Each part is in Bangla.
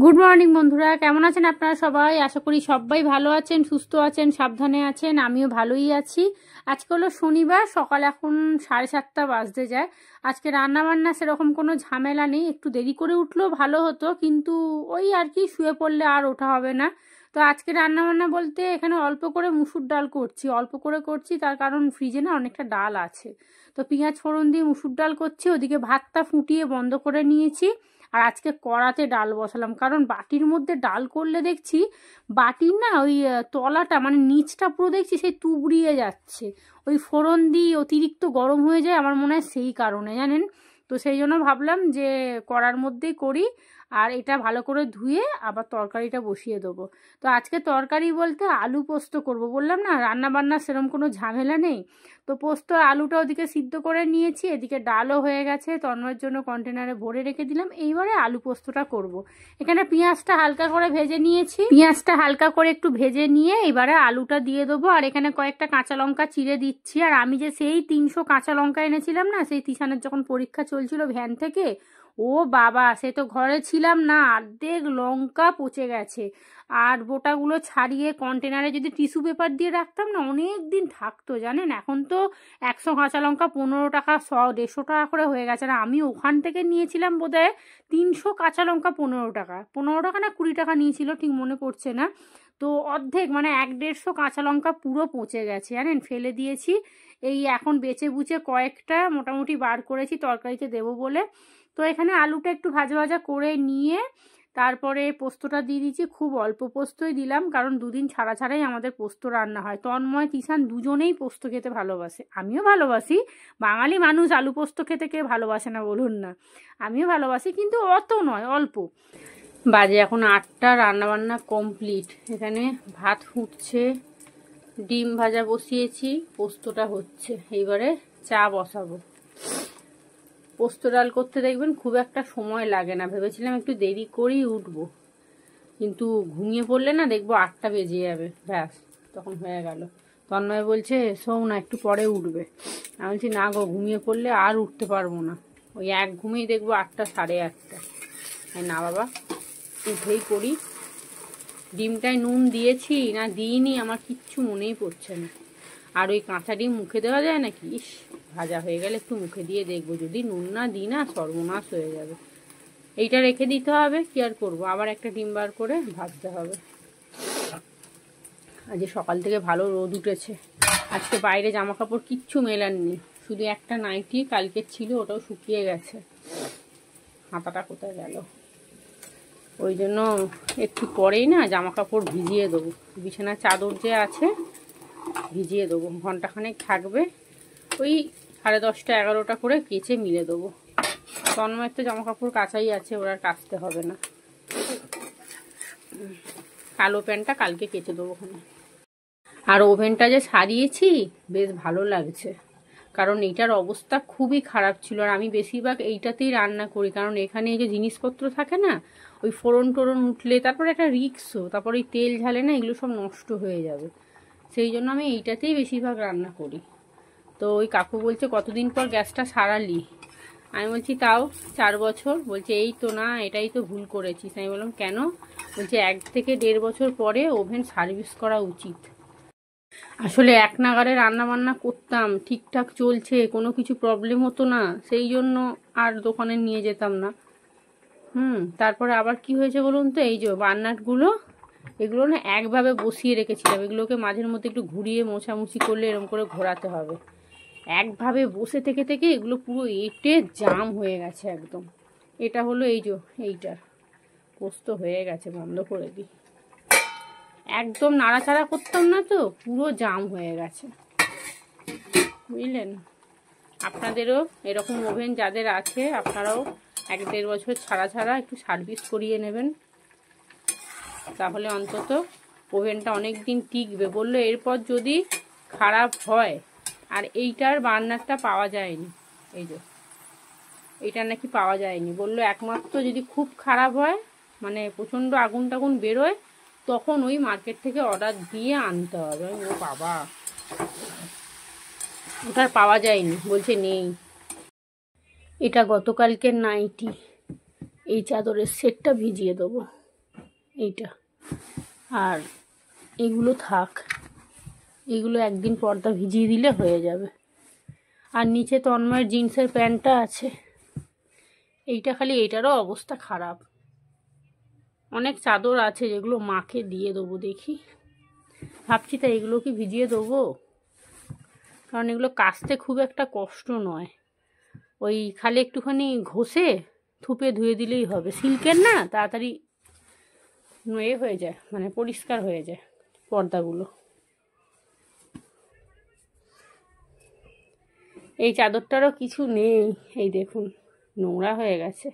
গুড মর্নিং বন্ধুরা, কেমন আছেন আপনারা সবাই? আশা করি সবাই ভালো আছেন, সুস্থ আছেন, সাবধানে আছেন। আমিও ভালোই আছি। আজকে হলো শনিবার, সকাল এখন 7:30 বাজতে যায়। আজকে রান্না বান্না সেরকম কোনো ঝামেলা নেই। একটু দেরি করে উঠলেও ভালো হতো, কিন্তু ওই আর কি, শুয়ে পড়লে আর ওঠা হবে না। তো আজকে রান্না বান্না বলতে এখানে অল্প করে মুসুর ডাল করছি, অল্প করে করছি তার কারণ ফ্রিজে না অনেকটা ডাল আছে। তো পেঁয়াজ ফোড়ন দিয়ে মুসুর ডাল করছি, ওদিকে ভাতটা ফুটিয়ে বন্ধ করে নিয়েছি। আর আজকে কড়াতে ডাল বসালাম, কারণ বাটির মধ্যে ডাল করলে দেখছি বাটির না ওই তলাটা মানে নিচটা পুরো দেখছি সেই তুবড়িয়ে যাচ্ছে। ওই ফোড়ন দিয়ে অতিরিক্ত গরম হয়ে যায়, আমার মনে হয় সেই কারণে, জানেন। তো সেই জন্য ভাবলাম যে কড়ার মধ্যেই করি, আর এটা ভালো করে ধুয়ে আবার তরকারিটা বসিয়ে দেবো। তো আজকে তরকারি বলতে আলু পোস্ত করব, বললাম না রান্না বান্না সেরকম কোনো ঝামেলা নেই। তো পোস্ত আলুটা ওদিকে সিদ্ধ করে নিয়েছি, এদিকে ডালও হয়ে গেছে, তন্ময়ের জন্য কন্টেনারে ভরে রেখে দিলাম। এইবারে আলু পোস্তটা করব। এখানে পেঁয়াজটা হালকা করে ভেজে নিয়েছি, পেঁয়াজটা হালকা করে একটু ভেজে নিয়ে এবারে আলুটা দিয়ে দেবো। আর এখানে কয়েকটা কাঁচা লঙ্কা চিড়ে দিচ্ছি। আর আমি যে সেই 300 কাঁচা লঙ্কা এনেছিলাম না, সেই তিশানের যখন পরীক্ষা চলছিল ভ্যান থেকে, ও বাবা, সে তো ঘরে ছিলাম না, অর্ধেক লঙ্কা পচে গেছে। আর বোটাগুলো ছাড়িয়ে কন্টেনারে যদি টিস্যু পেপার দিয়ে রাখতাম না, অনেক দিন থাকতো, জানেন। এখন তো 100 কাঁচা লঙ্কা 15 টাকা, 100-150 টাকা করে হয়ে গেছে। আর আমি ওখান থেকে নিয়েছিলাম বোধহয় 300 কাঁচা লঙ্কা 15 টাকা, 15 টাকা না 20 টাকা নিয়েছিল, ঠিক মনে পড়ছে না। তো অর্ধেক মানে 1-150 কাঁচা লঙ্কা পুরো পচে গেছে, জানেন, ফেলে দিয়েছি। এই এখন বেছে বুচে কয়েকটা মোটামুটি বার করেছি তরকারিতে দেবো বলে। তো এখানে আলুটা একটু ভাজা ভাজা করে নিয়ে তারপরে পোস্তটা দিয়ে দিচ্ছি। খুব অল্প পোস্তই দিলাম, কারণ দুদিন ছাড়া ছাড়াই আমাদের পোস্ত রান্না হয়। তন্ময় তিশান দুজনেই পোস্ত খেতে ভালোবাসে, আমিও ভালোবাসি। বাঙালি মানুষ আলু পোস্ত খেতে কে ভালোবাসে না বলুন না? আমিও ভালোবাসি, কিন্তু অত নয়, অল্প। বাজে এখন 8টা, রান্নাবান্না কমপ্লিট। এখানে ভাত ফুটছে, ডিম ভাজা বসিয়েছি, পোস্তটা হচ্ছে, এইবারে চা বসাবো। পোস্ত ডাল করতে দেখবেন খুব একটা সময় লাগে না। ভেবেছিলাম একটু দেরি করেই উঠবো, কিন্তু ঘুমিয়ে পড়লে না দেখবো 8টা বেজে যাবে, ব্যাস তখন হয়ে গেল। তন্ময় বলছে শোও না, একটু পরে উঠবে। আমি বলছি না গো, ঘুমিয়ে পড়লে আর উঠতে পারবো না, ওই এক ঘুমেই দেখবো 8টা 8:30। না বাবা, উঠেই করি। ডিমটায় নুন দিয়েছি না দিইনি আমার কিচ্ছু মনেই পড়ছে না। আর ওই কাঁচা ডিম মুখে দেওয়া যায় নাকি? ইস, ভাজা হয়ে গেলে একটু মুখে দিয়ে দেখবো, যদি নুন না দিই না সর্বনাশ হয়ে যাবে। এইটা রেখে দিতে হবে, কি আর করবো, আবার একটা ডিম বার করে ভাজতে হবে। আজ সকাল থেকে ভালো রোদ উঠেছে। আজকে বাইরে জামা কাপড় কিচ্ছু মেলাননি, শুধু একটা নাইটি কালকে ছিল, ওটাও শুকিয়ে গেছে। হাতাটা কোথায় গেল? ওই জন্য একটু পরেই না জামা কাপড় ভিজিয়ে দেবো। বিছানার চাদর যে আছে ভিজিয়ে দেবো, ঘন্টাখানেক থাকবে। ওই 10:30 11টা করে কেচে মিলে দেবো। তন্ময়ের তো জামা কাপড় কাচাই আছে, ওরা কাচতে হবে না। কালো প্যান্টটা কালকে কেচে দেবো ওখানে। আর ওভেনটা যে সারিয়েছি বেশ ভালো লাগছে, কারণ এইটার অবস্থা খুবই খারাপ ছিল। আর আমি বেশিরভাগ এইটাতেই রান্না করি, কারণ এখানে এই যে জিনিসপত্র থাকে না, ওই ফোড়ন টোড়ন উঠলে তারপরে একটা রিক্সও, তারপরে ওই তেল ঝালে না, এগুলো সব নষ্ট হয়ে যাবে। সেই জন্য আমি এইটাতেই বেশিরভাগ রান্না করি। তো ওই কাকু বলছে কতদিন পর গ্যাসটা সারালি? আমি বলছি তাও 4 বছর। বলছে এই তো না, এটাই তো ভুল করেছিস। আমি বললাম কেন? বলছে 1 থেকে 1.5 বছর পরে ওভেন সার্ভিস করা উচিত। আসলে এক নাগারে রান্না বান্না করতাম, ঠিকঠাক চলছে, কোনো কিছু প্রবলেম হতো না, সেই জন্য আর দোকানে নিয়ে যেতাম না। তারপরে আবার কি হয়েছে বলুন তো, এই যে বার্নারগুলো, এগুলো না একভাবে বসিয়ে রেখেছিলাম, এগুলোকে মাঝের মধ্যে একটু ঘুরিয়ে মোছামুছি করলে এরকম করে ঘোরাতে হবে। একভাবে বসে থেকে থেকে এগুলো পুরো এঁটে জাম হয়ে গেছে একদম। এটা হলো এই যে এইটার পোস্ত হয়ে গেছে, বন্ধ করে দিই। একদম নাড়াচাড়া করতাম না তো, পুরো জাম হয়ে গেছে, বুঝলেন। আপনাদেরও এরকম ওভেন যাদের আছে, আপনারাও 1-1.5 বছর ছাড়া ছাড়া একটু সার্ভিস করিয়ে নেবেন, তাহলে অন্তত ওভেনটা অনেক দিন টিকবে। বললো এরপর যদি খারাপ হয়, আর এইটার বার্নারটা পাওয়া যায়নি, এই যে এইটা নাকি পাওয়া যায়নি। বললো একমাত্র যদি খুব খারাপ হয়, মানে প্রচণ্ড আগুন টাগুন বেরোয়, তখন ওই মার্কেট থেকে অর্ডার দিয়ে আনতে হবে। ও বাবা, ওটার পাওয়া যায়নি, বলছে নেই। এটা গতকালকের নাইটি, এই চাদরের সেটটা ভিজিয়ে দেবো। এইটা, আর এগুলো থাক, এগুলো একদিন পর্দা ভিজিয়ে দিলে হয়ে যাবে। আর নিচে তন্ময়ের জিন্সের প্যান্টটা আছে, এইটা খালি এইটারও অবস্থা খারাপ। অনেক চাদর আছে যেগুলো মাকে দিয়ে দেবো, দেখি ভাবছি তা এগুলো কি ভিজিয়ে দেবো, কারণ এগুলো কাচতে খুব একটা কষ্ট নয়, ওই খালি একটুখানি ঘষে থুপে ধুয়ে দিলেই হবে। সিল্কের না, তাড়াতাড়ি হয়ে যায়, মানে পরিষ্কার হয়ে যায় পর্দাগুলো। এই চাদরটারও কিছু নেই, এই দেখুন নোংরা হয়ে গেছে।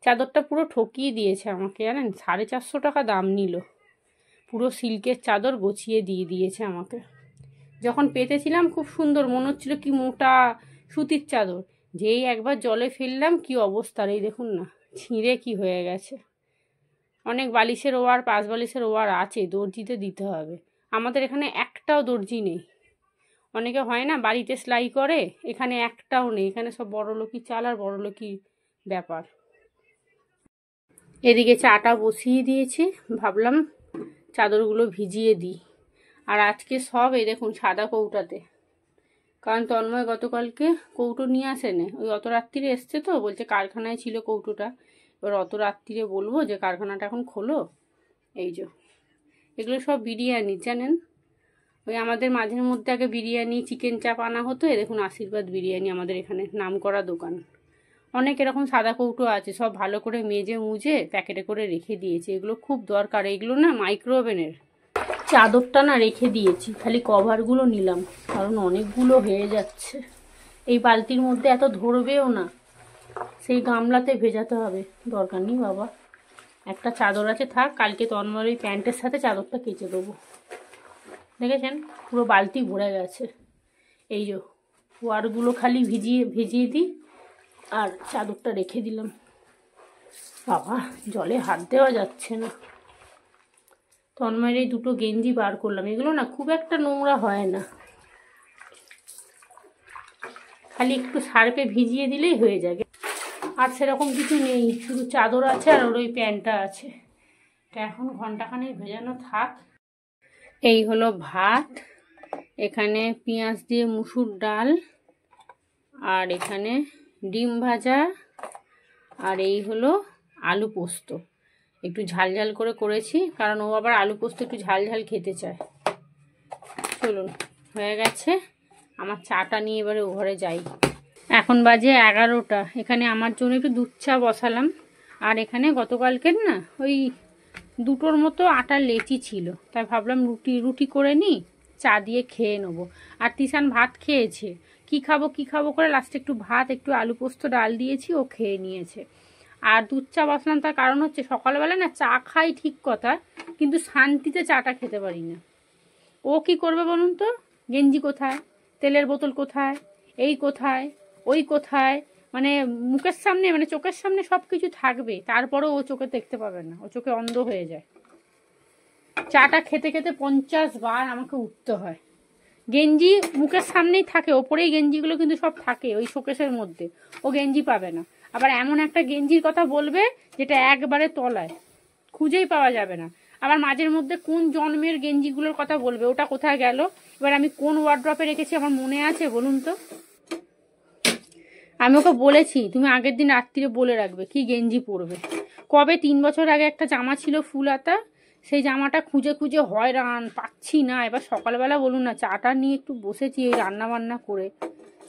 চাদরটা পুরো ঠকিয়ে দিয়েছে আমাকে, জানেন, 450 টাকা দাম নিল। পুরো সিল্কের চাদর গছিয়ে দিয়ে দিয়েছে আমাকে। যখন পেতেছিলাম খুব সুন্দর মনে হচ্ছিল, কি মোটা সুতির চাদর, যেই একবার জলে ফেললাম কি অবস্থা, এই দেখুন না ছিঁড়ে কি হয়ে গেছে। অনেক বালিশের ওয়ার, 5 বালিশের ওয়ার আছে, দর্জিতে দিতে হবে। আমাদের এখানে একটাও দর্জি নেই। অনেকে হয় না বাড়িতে সেলাই করে, এখানে একটাও নেই। এখানে সব বড়লোকি চাল আর বড়লোকি ব্যাপার। এদিকে চাটা বসিয়ে দিয়েছি, ভাবলাম চাদরগুলো ভিজিয়ে দিই। আর আজকে সব এই দেখুন সাদা কৌটাতে, কারণ তন্ময় গতকালকে কৌটো নিয়ে আসেনি, ওই অত রাত্রিরে এসছে তো, বলছে কারখানায় ছিল কৌটোটা। এবার অত রাত্রিরে বলবো যে কারখানাটা এখন খোলো। এই যে এগুলো সব বিরিয়ানি, জানেন, ওই আমাদের মাঝের মধ্যে আগে বিরিয়ানি চিকেন চাপ আনা হতো। এ দেখুন আশীর্বাদ বিরিয়ানি, আমাদের এখানে নাম করা দোকান। অনেক এরকম সাদা কৌটো আছে, সব ভালো করে মেজে মুজে প্যাকেটে করে রেখে দিয়েছি। এগুলো খুব দরকার, এগুলো না মাইক্রো ওভেনের। চাদরটা না রেখে দিয়েছি, খালি কভারগুলো নিলাম, কারণ অনেকগুলো হয়ে যাচ্ছে। এই বালতির মধ্যে এত ধরবেও না, সেই গামলাতে ভেজাতে হবে। দরকার নেই বাবা, একটা চাদর আছে থাক, কালকে তন্ময়ের ওই প্যান্টের সাথে চাদরটা কেচে দেবো। দেখেছেন পুরো বালতি ভরে গেছে। এই যে ওয়ারগুলো খালি ভিজিয়ে দিই, আর চাদরটা রেখে দিলাম। বাবা জলে হাত দেওয়া যাচ্ছে না। তন্ময়ের এই দুটো গেঞ্জি বার করলাম, এগুলো না খুব একটা নোংরা হয় না, খালি একটু সার্ফে ভিজিয়ে দিলেই হয়ে যাবে। আর সেরকম কিছু নেই, শুধু চাদর আছে আর ওর ওই প্যান্টটা আছে। এটা এখন ঘন্টাখানেক ভেজানো থাক। এই হলো ভাত, এখানে পেঁয়াজ দিয়ে মুসুর ডাল, আর এখানে ডিম ভাজা, আর এই হলো আলু পোস্ত। একটু ঝাল ঝাল করে করেছি, কারণ ও আবার আলু পোস্ত একটু ঝাল ঝাল খেতে চায়। চলুন হয়ে গেছে, আমার চাটা নিয়ে এবারে ও ঘরে যাই। এখন বাজে 11টা। এখানে আমার জন্য একটু দুধ চা বসালাম, আর এখানে গতকালকের না ওই 2টোর মতো আটার লেচি ছিল, তাই ভাবলাম রুটি করে নিই, চা দিয়ে খেয়ে নেবো। আর তিশান ভাত খেয়েছে, কি খাবো করে লাস্টে একটু ভাত, একটু আলু পোস্ত ডাল দিয়েছি, ও খেয়ে নিয়েছে। আর দুধ চা বসালাম, তার কারণ হচ্ছে সকালবেলা না চা খাই ঠিক কথা, কিন্তু শান্তিতে চাটা খেতে পারি না। ও কি করবে বলুন তো, গেঞ্জি কোথায়, তেলের বোতল কোথায়, এই কোথায় ওই কোথায়, মানে মুখের সামনে, মানে চোখের সামনে সব কিছু থাকবে, তারপরেও ও চোখে দেখতে পাবে না, ও চোখে অন্ধ হয়ে যায়। চাটা খেতে খেতে 50 বার আমাকে উঠতে হয়। গেঞ্জি মুখের সামনেই থাকে, ওপরেই গেঞ্জিগুলো কিন্তু সব থাকে ওই শোকেসের মধ্যে, ও গেঞ্জি পাবে না। আবার এমন একটা গেঞ্জির কথা বলবে যেটা একবারে তলায়, খুঁজেই পাওয়া যাবে না। আবার মাঝের মধ্যে কোন জন্মের গেঞ্জিগুলোর কথা বলবে, ওটা কোথায় গেল। এবার আমি কোন ওয়ার্ড্রপে রেখেছি আমার মনে আছে বলুন তো। আমি ওকে বলেছি তুমি আগের দিন রাত্রিরে বলে রাখবে কি গেঞ্জি পরবে। কবে 3 বছর আগে একটা জামা ছিল ফুল হাতা, সেই জামাটা খুঁজে খুঁজে হয়রান, পাচ্ছি না। এবার সকালবেলা বলুন না চাটা নিয়ে একটু বসেছি এই রান্না বান্না করে,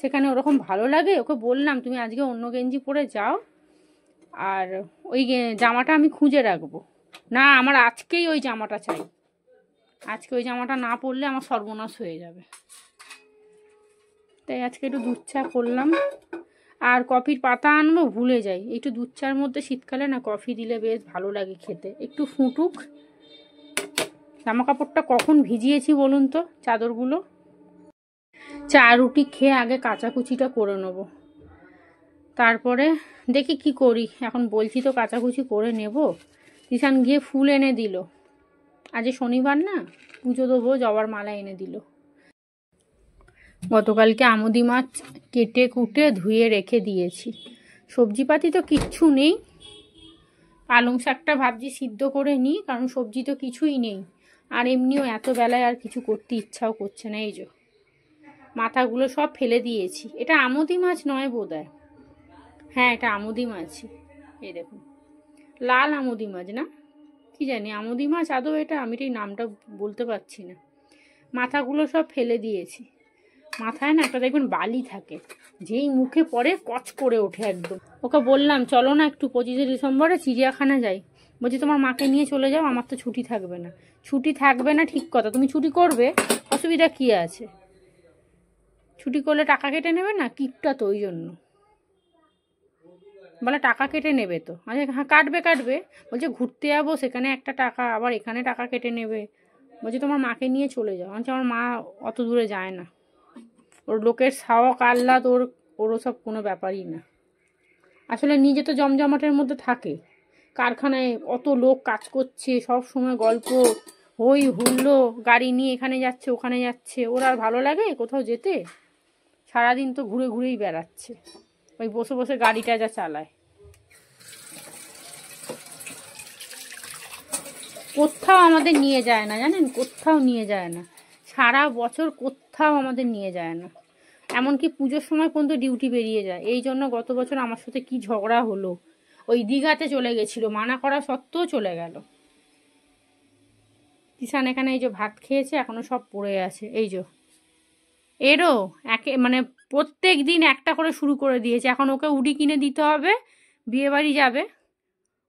সেখানে ওরকম ভালো লাগে। ওকে বললাম তুমি আজকে অন্য গেঞ্জি পরে যাও, আর ওই জামাটা আমি খুঁজে রাখবো না, আমার আজকেই ওই জামাটা চাই। আজকে ওই জামাটা না পরলে আমার সর্বনাশ হয়ে যাবে। তাই আজকে একটু দুধ চা করলাম। আর কফির পাতা আনবো, ভুলে যাই। একটু দুধ চার মধ্যে শীতকালে না কফি দিলে বেশ ভালো লাগে খেতে, একটু ফুটুক। জামা কাপড়টা কখন ভিজিয়েছি বলুন তো, চাদরগুলো। চা রুটি খেয়ে আগে কাচাকুচিটা করে নেব, তারপরে দেখি কি করি। এখন বলছি তো কাচাকুচি করে নেব। তিশান গিয়ে ফুল এনে দিল, আজ শনিবার না, পুজো দেবো, জবার মালা এনে দিল। গতকালকে আমুদি মাছ কেটে কুটে ধুয়ে রেখে দিয়েছি, সবজিপাতি তো কিচ্ছু নেই। পালং শাকটা ভাবছি সিদ্ধ করে নিই, কারণ সবজি তো কিছুই নেই, আর এমনিও এত বেলায় আর কিছু করতে ইচ্ছাও করছে না। এই যে মাথাগুলো সব ফেলে দিয়েছি। এটা আমুদি মাছ নয় বোধহয়, হ্যাঁ এটা আমুদি মাছই। এই দেখুন লাল আমুদি মাছ না কি জানি, আমুদি মাছ আদৌ এটা, আমি ঠিক নামটা বলতে পারছি না। মাথাগুলো সব ফেলে দিয়েছি। মাথায় না একটা দেখবেন বালি থাকে, যেই মুখে পড়ে কচ করে ওঠে একদম। ওকে বললাম চলো না একটু 25শে ডিসেম্বরে চিড়িয়াখানা যাই। বলছি তোমার মাকে নিয়ে চলে যাও, আমার তো ছুটি থাকবে না। ছুটি থাকবে না ঠিক কথা, তুমি ছুটি করবে, অসুবিধা কী আছে? ছুটি করলে টাকা কেটে নেবে না, কিপটা তো, ওই জন্য বলে টাকা কেটে নেবে তো। আচ্ছা হ্যাঁ কাটবে। বলছে ঘুরতে যাবো, সেখানে একটা টাকা, আবার এখানে টাকা কেটে নেবে। বলছে তোমার মাকে নিয়ে চলে যাও। আচ্ছা আমার মা অত দূরে যায় না, ওর লোকের শখ আহ্লাদ ওরও সব কোনো ব্যাপারই না। আসলে নিজে তো জমজমাটের মধ্যে থাকে, কারখানায় অত লোক কাজ করছে, সব সময় গল্প, হই হুল্লো, গাড়ি নিয়ে এখানে যাচ্ছে ওখানে যাচ্ছে, ওর আর ভালো লাগে কোথাও যেতে? সারাদিন তো ঘুরে ঘুরেই বেড়াচ্ছে, ওই বসে বসে গাড়িটা যা চালায়। কোথাও আমাদের নিয়ে যায় না জানেন, কোথাও নিয়ে যায় না, সারা বছর কোথাও আমাদের নিয়ে যায় না। এমনকি পুজোর সময় পর্যন্ত ডিউটি বেরিয়ে যায়। এই জন্য গত বছর আমার সাথে কি ঝগড়া হলো, ওই দীঘাতে চলে গেছিল, মানা করা সত্ত্বেও চলে গেল। কিষান এখানে এই যে ভাত খেয়েছে, এখনো সব পড়ে আছে। এই যে এরও মানে প্রত্যেক দিন একটা করে শুরু করে দিয়েছে। এখন ওকে উডি কিনে দিতে হবে, বিয়ে বাড়ি যাবে,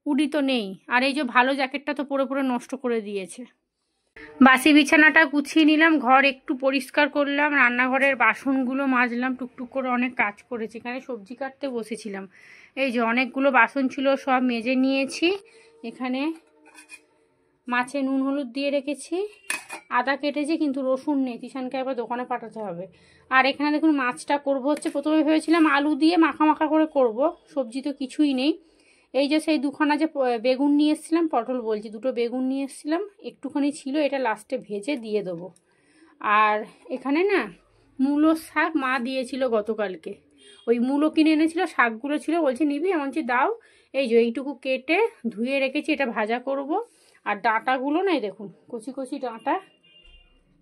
উডি তো নেই। আর এই যে ভালো জ্যাকেটটা তো পরে পরে নষ্ট করে দিয়েছে। বাসি বিছানাটা গুছিয়ে নিলাম, ঘর একটু পরিষ্কার করলাম, রান্নাঘরের বাসনগুলো মাজলাম, টুকটুক করে অনেক কাজ করেছি। এখানে সবজি কাটতে বসেছিলাম, এই যে অনেকগুলো বাসন ছিল, সব মেজে নিয়েছি। এখানে মাছে নুন হলুদ দিয়ে রেখেছি, আদা কেটেছি কিন্তু রসুন নেই, তিশানকে আবার দোকানে পাঠাতে হবে। আর এখানে দেখুন মাছটা করব হচ্ছে, প্রথমে ভেবেছিলাম আলু দিয়ে মাখা মাখা করে করব, সবজি তো কিছুই নেই। এই যে সেই দুখানা যে বেগুন নিয়ে এসেছিলাম, পটল বলছি, দুটো বেগুন নিয়ে এসেছিলাম, একটুখানি ছিল, এটা লাস্টে ভেজে দিয়ে দেবো। আর এখানে না মূলো শাক মা দিয়েছিল গতকালকে, ওই মূলো কিনে এনেছিল, শাকগুলো ছিল, বলছে নিবি, এমন যে দাও। এই যে এইটুকু কেটে ধুয়ে রেখেছি, এটা ভাজা করব। আর ডাঁটাগুলো নাই দেখুন, কচি কচি ডাঁটা,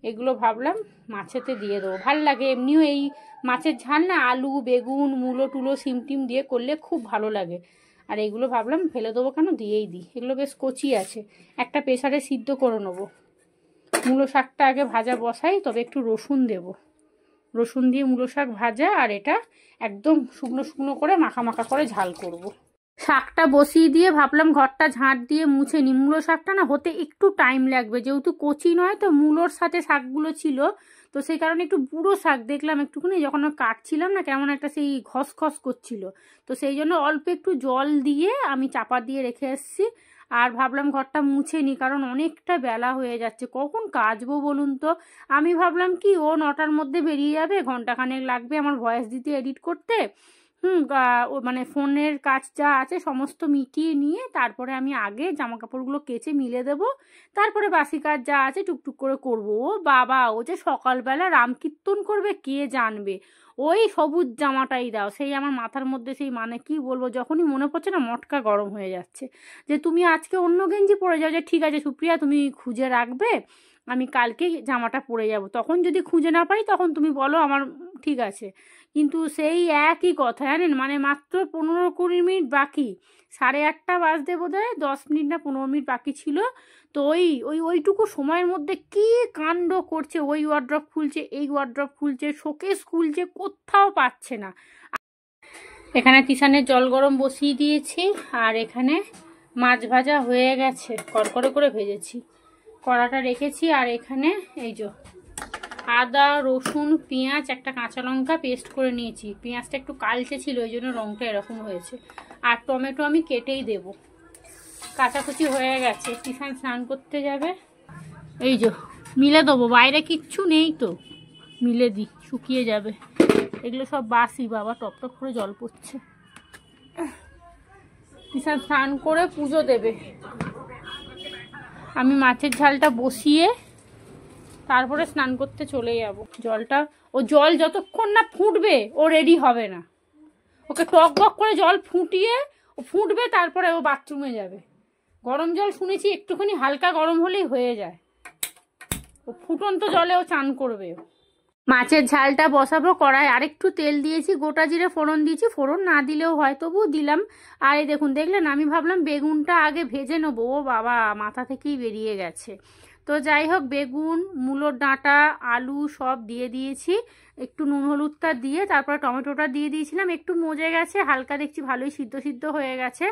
এগুলো ভাবলাম মাছেতে দিয়ে দেবো, ভাল লাগে। এমনিও এই মাছের ঝাল না আলু বেগুন মূলো টুলো সিম টিম দিয়ে করলে খুব ভালো লাগে। আর এগুলো ভাবলাম ফেলে দেবো কেন, দিয়েই দিই। এগুলো বেশ কচি আছে, একটা প্রেসারে সিদ্ধ করে নেবো। মূলো শাকটা আগে ভাজা বসাই, তবে একটু রসুন দেব, রসুন দিয়ে মূলো শাক ভাজা, আর এটা একদম শুকনো শুকনো করে মাখা মাখা করে ঝাল করব। শাকটা বসিয়ে দিয়ে ভাবলাম ঘরটা ঝাঁট দিয়ে মুছে নিই। মূলো শাকটা না হতে একটু টাইম লাগবে, যেহেতু কচি নয় তো, মূলোর সাথে শাকগুলো ছিল, তো সেই কারণে একটু বুড়ো শাক দেখলাম একটুখানি, যখন কাটছিলাম না কেমন একটা সেই খসখস করছিল, তো সেই জন্য অল্প একটু জল দিয়ে আমি চাপা দিয়ে রেখে এসেছি। আর ভাবলাম ঘরটা মুছে নিই, কারণ অনেকটা বেলা হয়ে যাচ্ছে, কখন কাচবো বলুন তো। আমি ভাবলাম কি ও 9টার মধ্যে বেরিয়ে যাবে, ঘন্টাখানেক লাগবে আমার ভয়েস দিতে এডিট করতে, মানে ফোনের কাজ যা আছে সমস্ত মিটিয়ে নিয়ে তারপরে আমি আগে জামা কাপড়গুলো কেচে মিলে দেবো, তারপরে বাসি কাজ যা আছে টুকটুক করে করবো। ও বাবা, ও যে সকালবেলা রামকীর্তন করবে কে জানবে, ওই সবুজ জামাটাই দাও, সেই আমার মাথার মধ্যে সেই মানে কি বলবো, যখনই মনে পড়ছে না মটকা গরম হয়ে যাচ্ছে, যে তুমি আজকে অন্য গেঞ্জি পরে যাও, যে ঠিক আছে সুপ্রিয়া তুমি খুঁজে রাখবে, আমি কালকে জামাটা পরে যাব, তখন যদি খুঁজে না পাই তখন তুমি বলো, আমার ঠিক আছে। কিন্তু সেই একই কথা জানেন, মানে মাত্র 15-20 মিনিট বাকি, 8:30 বাজতে বোধহয় 10 মিনিট না 15 মিনিট বাকি ছিল, তো ওইটুকু সময়ের মধ্যে কি কাণ্ড করছে, ওই ওয়ার্ড্রপ খুলছে এই ওয়ার্ড্রপ খুলছে, শোকেস খুলছে, কোথাও পাচ্ছে না। এখানে তিশানের জল গরম বসিয়ে দিয়েছি, আর এখানে মাছ ভাজা হয়ে গেছে, কড়কড়ে করে ভেজেছি, কড়াটা রেখেছি। আর এখানে এই যে আদা রসুন পেঁয়াজ একটা কাঁচা লঙ্কা পেস্ট করে নিয়েছি, পেঁয়াজটা একটু কালচে ছিল ওই জন্য রঙটা এরকম হয়েছে। আর টমেটো আমি কেটেই দেব, কাঁচাকুচি হয়ে গেছে। তিশান স্নান করতে যাবে, এই যে মিলে দেবো, বাইরে কিচ্ছু নেই তো, মিলে দিই শুকিয়ে যাবে। এগুলো সব বাসি, বাবা টপ টপ করে জল পড়ছে। তিশান স্নান করে পুজো দেবে, আমি মাছের ঝালটা বসিয়ে তারপরে স্নান করতে চলে যাব। জল যতক্ষণ না ফুটবে ও রেডি হবে না, ওকে টক বক করে জল ফুটিয়ে ও ফুটবে, তারপরে ও বাথরুমে যাবে। গরম জল শুনেছি একটুখানি হালকা গরম হলেই হয়ে যায়, ও ফুটন্ত জলেও চান করবে। মাছের ঝালটা বসাবো, কড়াই আরেকটু তেল দিয়েছি, গোটা জিরে ফোড়ন দিয়েছি, ফোড়ন না দিলেও হয় তবুও দিলাম। আর এই দেখুন, দেখলেন আমি ভাবলাম বেগুনটা আগে ভেজে নেবো, ও বাবা মাথা থেকেই বেরিয়ে গেছে। তো যাই হোক, বেগুন, মূলোর ডাঁটা, আলু সব দিয়ে দিয়েছি, একটু নুন হলুদটা দিয়ে তারপরে টমেটোটা দিয়ে দিয়েছিলাম, একটু মজে গেছে হালকা, দেখছি ভালোই সিদ্ধ সিদ্ধ হয়ে গেছে।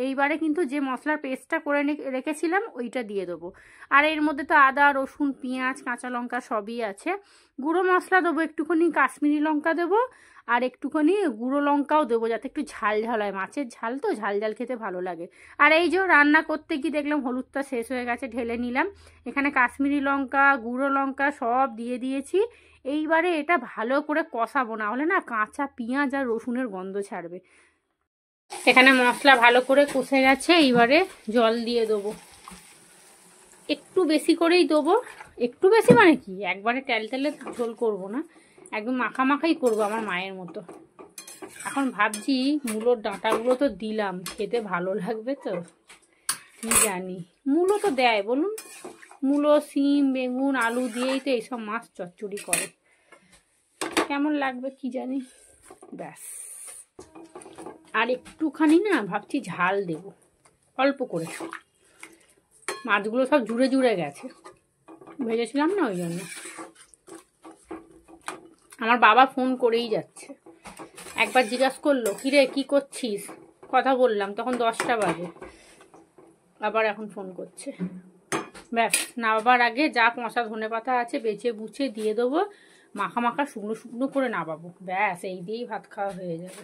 এইবারে কিন্তু যে মশলার পেস্টটা করে রেখেছিলাম ওইটা দিয়ে দেবো। আর এর মধ্যে তো আদা, রসুন, পেঁয়াজ, কাঁচা লঙ্কা সবই আছে। গুঁড়ো মশলা দেবো, একটুখানি কাশ্মীরি লঙ্কা দেবো, আর একটুখানি গুঁড়ো লঙ্কাও দেবো, যাতে একটু ঝাল ঝাল হয়, মাছের ঝাল তো ঝাল ঝাল খেতে ভালো লাগে। আর এই যে রান্না করতে গিয়ে দেখলাম হলুদটা শেষ হয়ে গেছে, ঢেলে নিলাম। এখানে কাশ্মীরি লঙ্কা, গুঁড়ো লঙ্কা সব দিয়ে দিয়েছি। এইবারে এটা ভালো করে কষাবো, না হলে না কাঁচা পেঁয়াজ আর রসুনের গন্ধ ছাড়বে। এখানে মশলা ভালো করে কষে গেছে, এইবারে জল দিয়ে দেবো, একটু বেশি করেই দেবো। একটু বেশি মানে কি, একবারে তেল তেলে ঝোল করবো না, একদম মাখা মাখাই করবো আমার মায়ের মতো। এখন ভাবছি মূলোর ডাঁটাগুলো তো দিলাম, খেতে ভালো লাগবে তো কি জানি। মূলো তো দেয় বলুন, মূলো, শিম, বেগুন, আলু দিয়েই তো এইসব মাছ চচ্চড়ি করে, কেমন লাগবে কি জানি। ব্যাস, আর একটুখানি না ভাবছি ঝাল দেব অল্প করে, মাছগুলো সব জুড়ে জুড়ে গেছে, ভেজেছিলাম না ওই জন্য। আমার বাবা ফোন করেই যাচ্ছে, একবার জিজ্ঞাসা করলো কিরে কি করছিস, কথা বললাম তখন 10টা বাজে, আবার এখন ফোন করছে। ব্যাস, নামাবার আগে যা পচা ধনে পাতা আছে বেছে বুছে দিয়ে দেবো, মাখা মাখা শুকনো শুকনো করে নামাবো, ব্যাস এই দিয়েই ভাত খাওয়া হয়ে যাবে।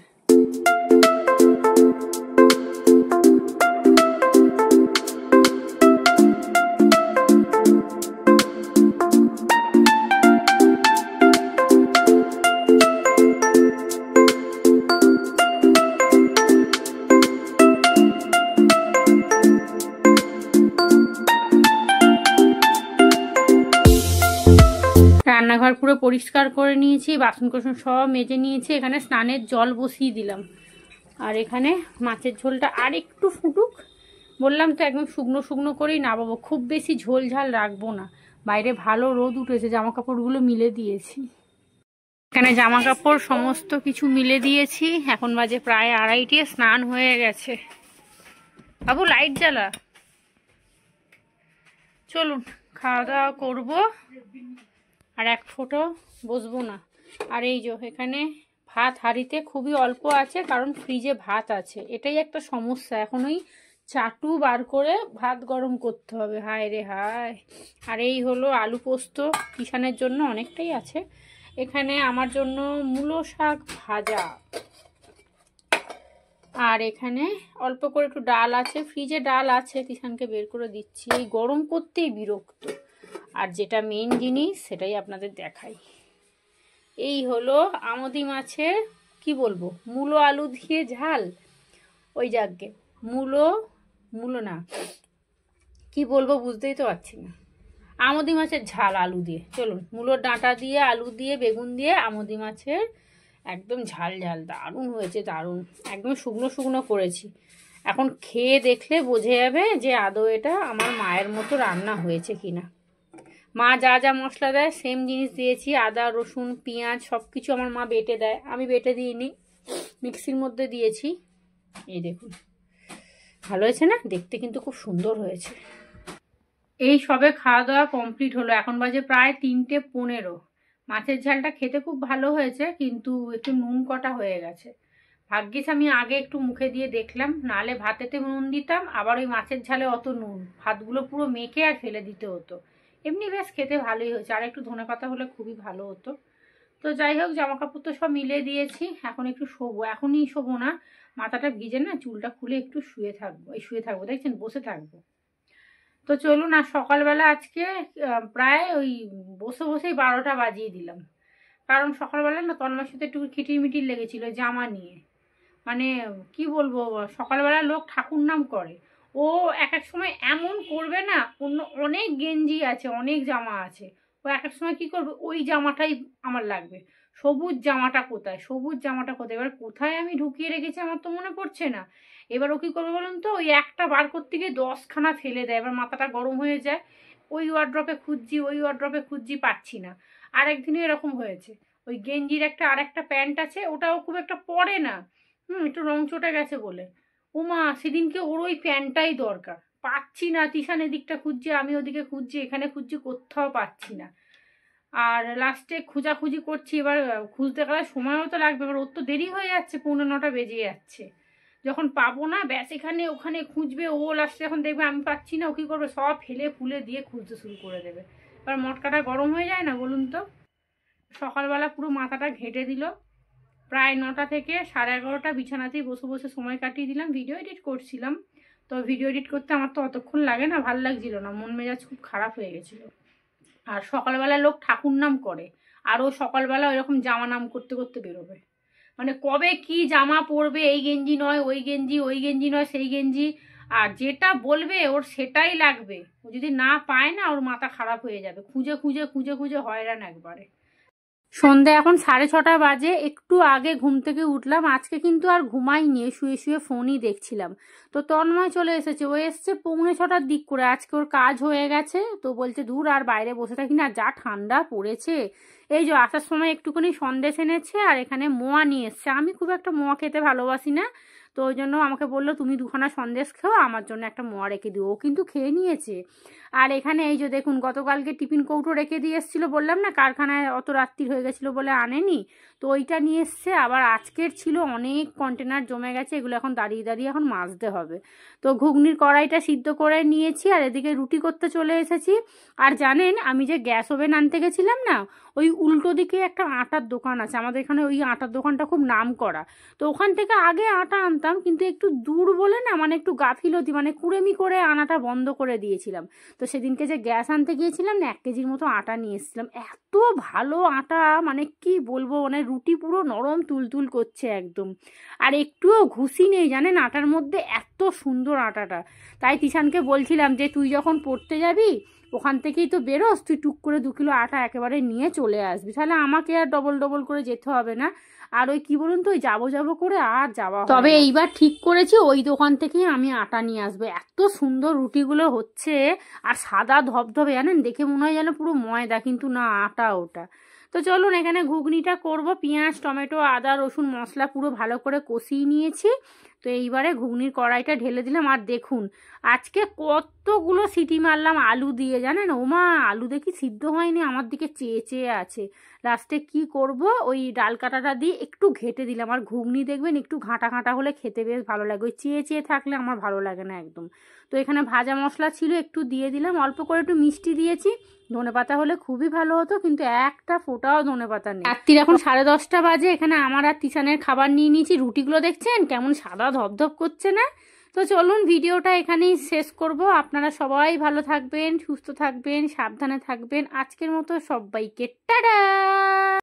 রান্নাঘর পুরো পরিষ্কার করে নিয়েছি, বাসন কোসন সব মেজে নিয়েছি, এখানে স্নানের জল বসিয়ে দিলাম। আর এখানে মাছের ঝোলটা আর একটু ফুটুক, বললাম তো একদম শুকনো শুকনো করেই নামাবো, খুব বেশি ঝোল ঝাল রাখবো না। বাইরে ভালো রোদ উঠেছে, জামা কাপড়গুলো মিলে দিয়েছি, এখানে জামা কাপড় সমস্ত কিছু মিলে দিয়েছি। এখন বাজে প্রায় 2:30, স্নান হয়ে গেছে। বাবু লাইট জ্বালা, চলুন খাওয়া দাওয়া করবো, আর এক ফোঁটো বসবো না। আর এই যে এখানে ভাত হাঁড়িতে খুবই অল্প আছে, কারণ ফ্রিজে ভাত আছে, এটাই একটা সমস্যা। এখন ওই চাটু বার করে ভাত গরম করতে হবে, হায় রে হায়। আর এই হলো আলু পোস্ত, কিষানের জন্য অনেকটাই আছে। এখানে আমার জন্য মূলো শাক ভাজা, আর এখানে অল্প করে একটু ডাল আছে, ফ্রিজে ডাল আছে, কিষানকে বের করে দিচ্ছি, এই গরম করতেই বিরক্ত। আর যেটা মেন জিনিস সেটাই আপনাদের দেখাই, এই হলো আমদি মাছের কি বলবো, মূলো আলু দিয়ে ঝাল, ওই যাকে মূলো না কি বলবো বুঝতেই তো পারছি না, আমদি মাছের ঝাল আলু দিয়ে। চলুন, মূলোর ডাঁটা দিয়ে, আলু দিয়ে, বেগুন দিয়ে আমদি মাছের একদম ঝাল ঝাল, দারুণ হয়েছে দারুণ, একদম শুকনো শুকনো করেছি। এখন খেয়ে দেখলে বোঝা যাবে যে আদৌ এটা আমার মায়ের মতো রান্না হয়েছে কিনা। মা যা যা মশলা দেয় সেম জিনিস দিয়েছি, আদা, রসুন, পেঁয়াজ সব কিছু আমার মা বেটে দেয়, আমি বেটে দিইনি, মিক্সির মধ্যে দিয়েছি। এই দেখুন, ভালো হয়েছে না দেখতে, কিন্তু খুব সুন্দর হয়েছে। এই সবে খাওয়া দাওয়া কমপ্লিট হলো, এখন বাজে প্রায় 3:15। মাছের ঝালটা খেতে খুব ভালো হয়েছে, কিন্তু একটু নুন কটা হয়ে গেছে। ভাগ্যিস আমি আগে একটু মুখে দিয়ে দেখলাম, নালে ভাতেতে নুন দিতাম, আবার ওই মাছের ঝালে অত নুন, ভাতগুলো পুরো মেখে আর ফেলে দিতে হতো। এমনি বেশ খেতে ভালোই হয়েছে, আর একটু ধনেপাতা হলে খুবই ভালো হতো। তো যাই হোক, জামা কাপড় তো সব মিলে দিয়েছি, এখন একটু শোবো, এখনই শোবো না, মাথাটা ভিজে না, চুলটা খুলে একটু শুয়ে থাকবো, দেখছেন বসে থাকবো। তো চলুন, আর সকালবেলা আজকে প্রায় ওই বসে বসেই 12টা বাজিয়ে দিলাম, কারণ সকালবেলা না তন্ময়ের সাথে একটু খিটিমিটির লেগেছিল জামা নিয়ে। মানে কি বলবো, সকালবেলা লোক ঠাকুর নাম করে, ও এক এক সময় এমন করবে না, অনেক গেঞ্জি আছে, অনেক জামা আছে, ও এক এক সময় কি করবে, ওই জামাটাই আমার লাগবে, সবুজ জামাটা কোথায়, এবার কোথায় আমি ঢুকিয়ে রেখেছি আমার তো মনে পড়ছে না। এবার ও কী করবে বলুন তো, ওই একটা বার করতে গিয়ে 10খানা ফেলে দেয়। এবার মাথাটা গরম হয়ে যায়, ওই ওয়ার্ড্রপে খুঁজছি পাচ্ছি না। আরেকদিনও এরকম হয়েছে, ওই গেঞ্জির আরেকটা প্যান্ট আছে, ওটাও খুব একটা পরে না, একটু রং চটে গেছে বলে। ওমা সেদিনকে ওর ওই প্যান্টটাই দরকার, পাচ্ছি না। তিশান এদিকটা খুঁজছে, আমি ওদিকে খুঁজছি, এখানে খুঁজছি, কোথাও পাচ্ছি না। আর লাস্টে খোঁজাখুঁজি করছি, এবার খুঁজতে গেলে সময়ও তো লাগবে, এবার ওর তো দেরি হয়ে যাচ্ছে, 8:45 বেজে যাচ্ছে। যখন পাবো না ব্যাস এখানে ওখানে খুঁজবে ও, লাস্টে যখন দেখবে আমি পাচ্ছি না, ও কী করবে, সব ফেলে ফুলে দিয়ে খুঁজতে শুরু করে দেবে। এবার মটকাটা গরম হয়ে যায় না বলুন তো। সকালবেলা পুরো মাথাটা ঘেঁটে দিল, প্রায় 9টা থেকে 11:30 বিছানাতেই বসে বসে সময় কাটিয়ে দিলাম। ভিডিও এডিট করছিলাম, তো ভিডিও এডিট করতে আমার তো অতক্ষণ লাগে না, ভাল লাগছিল না, মন মেজাজ খুব খারাপ হয়ে গেছিলো। আর সকালবেলা লোক ঠাকুর নাম করে, আর ও সকালবেলা ওইরকম জামা নাম করতে করতে বেরোবে। মানে কবে কি জামা পরবে, এই গেঞ্জি নয় ওই গেঞ্জি, ওই গেঞ্জি নয় সেই গেঞ্জি, আর যেটা বলবে ওর সেটাই লাগবে। ও যদি না পায় না, ওর মাথা খারাপ হয়ে যাবে, খুঁজে খুঁজে খুঁজে খুঁজে হয়রান একবারে। সন্ধ্যা এখন 6:30 বাজে, একটু আগে ঘুম থেকে উঠলাম। আজকে কিন্তু আর ঘুমাইনি, শুয়ে শুয়ে ফোনই দেখছিলাম। তো তন্ময় চলে এসেছে, ও এসছে 6:45 দিক করে। আজকে ওর কাজ হয়ে গেছে, তো বলছে দূর আর বাইরে বসে থাকি না, যা ঠান্ডা পড়েছে। এই যে আসার সময় একটুখানি সন্দেশ এনেছে, আর এখানে মোয়া নিয়ে এসছে। আমি খুব একটা মোয়া খেতে ভালোবাসি না, তো ওই জন্য আমাকে বললো তুমি 2খানা সন্দেশ খেও, আমার জন্য একটা মোয়া রেখে দিও। ও কিন্তু খেয়ে নিয়েছে। আর এখানে এই যে দেখুন, গতকালকে টিফিন কৌটো রেখে দিয়ে এসেছিলো, বললাম না কারখানায় অত রাত্রি হয়ে গেছিলো বলে আনেনি, তো ওইটা নিয়ে এসছে। আবার আজকের ছিল অনেক কন্টেনার জমে গেছে, এগুলো এখন দাঁড়িয়ে দাঁড়িয়ে এখন মাজতে হবে। তো ঘুগনির কড়াইটা সিদ্ধ করে নিয়েছি, আর এদিকে রুটি করতে চলে এসেছি। আর জানেন, আমি যে গ্যাস ওভেন আনতে গেছিলাম না, ওই উল্টো দিকে একটা আটার দোকান আছে আমাদের এখানে, ওই আটার দোকানটা খুব নাম করা। তো ওখান থেকে আগে আটা আনতাম, কিন্তু একটু দূর বলে না, মানে একটু গাফিলতি, মানে কুড়েমি করে আনাটা বন্ধ করে দিয়েছিলাম। তো সেদিনকে যে গ্যাস আনতে গিয়েছিলাম না, 1 কেজির মতো আটা নিয়ে এসেছিলাম। এত ভালো আটা, মানে কি বলবো, মানে রুটি পুরো নরম তুলতুল করছে একদম, আর একটুও ঘুষি নেই জানেন আটার মধ্যে, এত সুন্দর আটাটা। তাই তিশানকে বলছিলাম যে তুই যখন পড়তে যাবি ওখান থেকেই তো বেরোস, তুই টুক করে 2 কিলো আটা একেবারে নিয়ে চলে আসবি, তাহলে আমাকে আর ডবল ডবল করে যেতে হবে না। আর ওই কি বলুন তো, ওই যাবো করে আর যাওয়া, তবে এইবার ঠিক করেছি ওই দোকান থেকেই আমি আটা নিয়ে আসবো। এত সুন্দর রুটিগুলো হচ্ছে, আর সাদা ধবধবে, জানেন দেখে মনে হয় যেন পুরো ময়দা, কিন্তু না, আটা ওটা। তো চলুন এখানে ঘুগনিটা করব। পেঁয়াজ টমেটো আদা রসুন মশলা পুরো ভালো করে কষিয়ে নিয়েছি। তো এইবারে ঘুগনির কড়াইটা ঢেলে দিলাম। আর দেখুন আজকে কতগুলো সিটি মারলাম আলু দিয়ে, জানেন ওমা, আলু দেখি সিদ্ধ হয়নি, আমার দিকে চেয়ে চেয়ে আছে। লাস্টে কি করব, ওই ডাল কাটাটা দিয়ে একটু ঘেটে দিলাম। আর ঘুগনি দেখবেন একটু ঘাঁটা ঘাঁটা হলে খেতে বেশ ভালো লাগে, ওই চেয়ে চেয়ে থাকলে আমার ভালো লাগে না একদম। তো এখানে ভাজা মশলা ছিল, একটু দিয়ে দিলাম, অল্প করে একটু মিষ্টি দিয়েছি। ধনেপাতা হলে খুবই ভালো হতো, কিন্তু একটা ফোঁটাও ধনেপাতা নেই। রাত্রির এখন 10:30 বাজে। এখানে আমার আর তিশানের খাবার নিয়ে নিয়েছি। রুটিগুলো দেখছেন কেমন সাদা ধপধপ করছে না? তো চলুন ভিডিওটা এখানেই শেষ করব। আপনারা সবাই ভালো থাকবেন, সুস্থ থাকবেন, সাবধানে থাকবেন। আজকের মতো সবাইকে টাটা।